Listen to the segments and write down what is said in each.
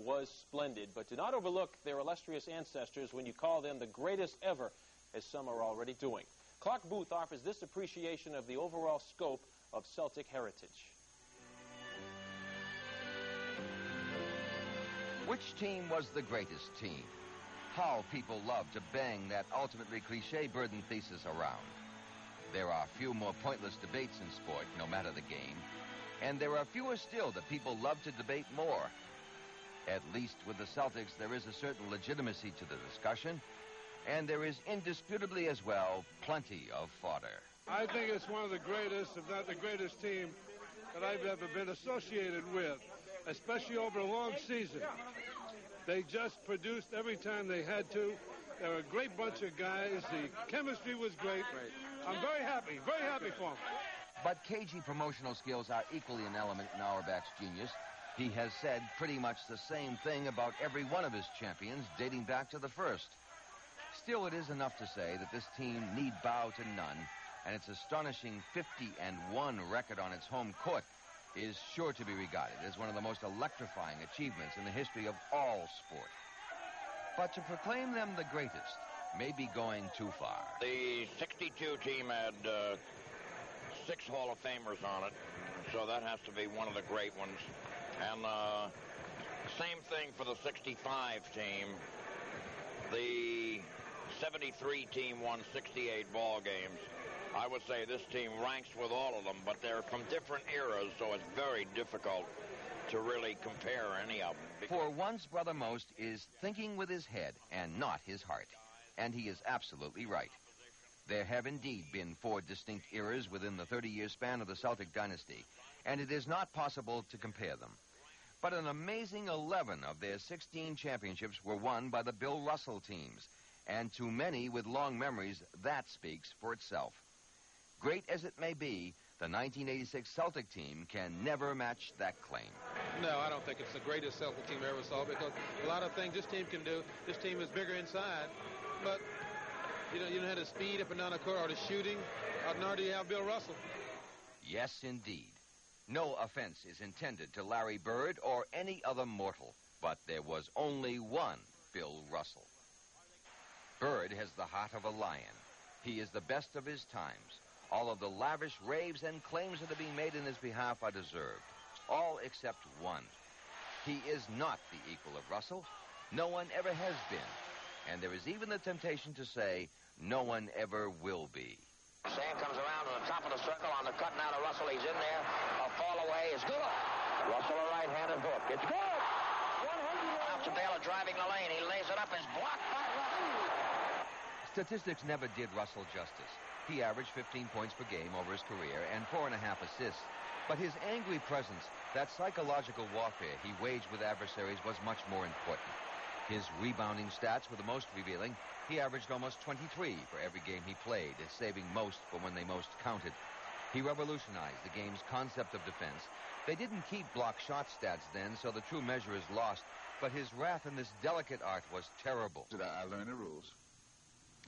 was splendid, but do not overlook their illustrious ancestors when you call them the greatest ever, as some are already doing. Clark Booth offers this appreciation of the overall scope of Celtic heritage. Which team was the greatest team? How people love to bang that ultimately cliche-burdened thesis around. There are few more pointless debates in sport, no matter the game, and there are fewer still that people love to debate more. At least with the Celtics, there is a certain legitimacy to the discussion, and there is indisputably as well plenty of fodder. I think it's one of the greatest, if not the greatest team that I've ever been associated with, especially over a long season. They just produced every time they had to. They were a great bunch of guys. The chemistry was great. I'm very happy for them. But cagey promotional skills are equally an element in Auerbach's genius. He has said pretty much the same thing about every one of his champions dating back to the first. Still, it is enough to say that this team need bow to none, and its astonishing 50-1 record on its home court is sure to be regarded as one of the most electrifying achievements in the history of all sport. But to proclaim them the greatest may be going too far. The 62 team had 6 Hall of Famers on it, so that has to be one of the great ones. And same thing for the 65 team. The 73 team won 68 ball games. I would say this team ranks with all of them, but they're from different eras, so it's very difficult to really compare any of them. For once, Brother Most is thinking with his head and not his heart. And he is absolutely right. There have indeed been 4 distinct eras within the 30-year span of the Celtic dynasty, and it is not possible to compare them. But an amazing 11 of their 16 championships were won by the Bill Russell teams, and to many with long memories, that speaks for itself. Great as it may be, the 1986 Celtic team can never match that claim. No, I don't think it's the greatest Celtic team I ever saw, because a lot of things this team can do. This team is bigger inside, but you don't have the speed up and down the court or the shooting, nor do you have Bill Russell. Yes, indeed. No offense is intended to Larry Bird or any other mortal, but there was only one Bill Russell. Bird has the heart of a lion. He is the best of his times. All of the lavish raves and claims that are being made in his behalf are deserved. All except one. He is not the equal of Russell. No one ever has been. And there is even the temptation to say, no one ever will be. Sam comes around to the top of the circle on the cut now to Russell. He's in there. A fall away is good. Russell a right-handed hook. It's good. 100. Out to Baylor driving the lane. He lays it up. Is blocked by Russell. Statistics never did Russell justice. He averaged 15 points per game over his career and 4.5 assists. But his angry presence, that psychological warfare he waged with adversaries, was much more important. His rebounding stats were the most revealing. He averaged almost 23 for every game he played, saving most for when they most counted. He revolutionized the game's concept of defense. They didn't keep block shot stats then, so the true measure is lost. But his wrath in this delicate art was terrible. I learned the rules.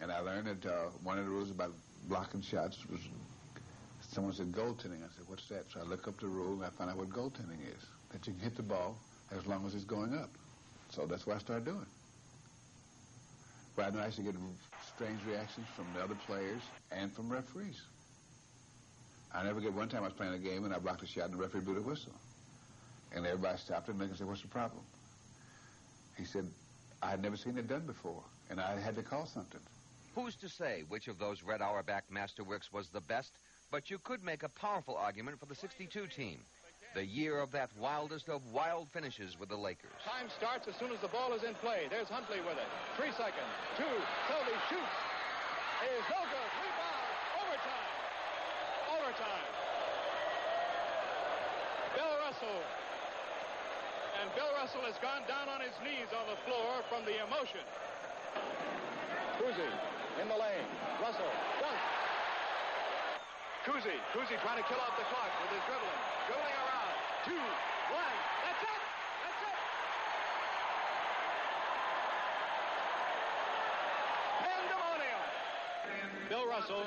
And I learned that one of the rules about blocking shots was, someone said goaltending. I said, what's that? So I look up the rule and I find out what goaltending is. That you can hit the ball as long as it's going up. So that's what I started doing. But I know I used to get strange reactions from the other players and from referees. I never get one time I was playing a game and I blocked a shot and the referee blew the whistle. And everybody stopped and said, what's the problem? He said, I had never seen it done before, and I had to call something. Who's to say which of those Red Auerbach masterworks was the best? But you could make a powerful argument for the 62 team. The year of that wildest of wild finishes with the Lakers. Time starts as soon as the ball is in play. There's Huntley with it. 3 seconds. 2. Selby shoots. Is no good. Rebound. Overtime. Overtime. Bill Russell. And Bill Russell has gone down on his knees on the floor from the emotion. Cousy in the lane. Russell. Dunk. Cousy trying to kill off the clock with his dribbling. Dribbling around. 2, 1. That's it! That's it! Pandemonium! Bill Russell,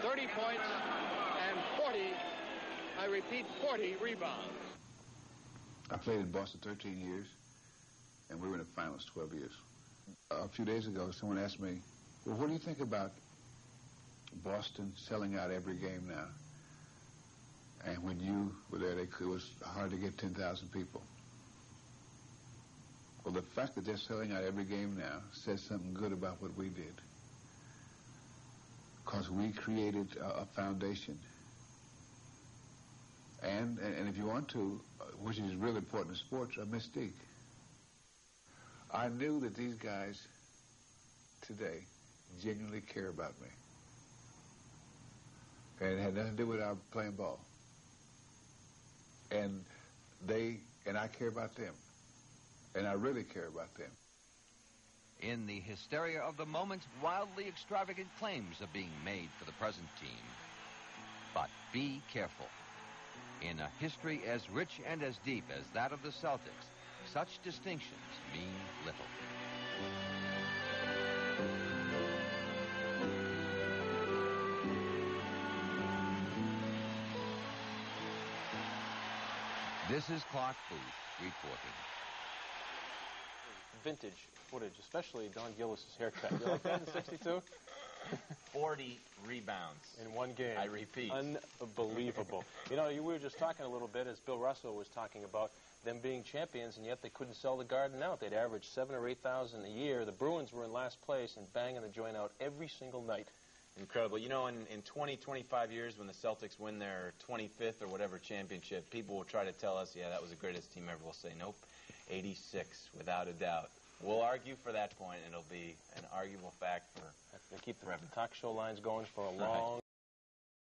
30 points and 40, I repeat, 40 rebounds. I played in Boston 13 years. and we were in the finals 12 years. A few days ago, someone asked me, well, what do you think about Boston selling out every game now? And when you were there, it was hard to get 10,000 people. Well, the fact that they're selling out every game now says something good about what we did. Because we created a foundation. And if you want to, which is really important in sports, a mystique. I knew that these guys today genuinely care about me. And it had nothing to do with our playing ball. And I care about them. And I really care about them. In the hysteria of the moment, wildly extravagant claims are being made for the present team. But be careful. In a history as rich and as deep as that of the Celtics, such distinctions mean little. This is Clark Booth reporting. Vintage footage, especially Don Gillis' haircut. You like that in '62? 40 rebounds. In one game. I repeat. Unbelievable. You know, we were just talking a little bit, as Bill Russell was talking about them being champions, and yet they couldn't sell the Garden out. They'd average 7,000 or 8,000 a year. The Bruins were in last place and banging the joint out every single night. Incredible. You know, in 20, 25 years, when the Celtics win their 25th or whatever championship, people will try to tell us, yeah, that was the greatest team ever. We'll say, nope, 86, without a doubt. We'll argue for that point, and it'll be an arguable fact for They keep the talk show lines going for a long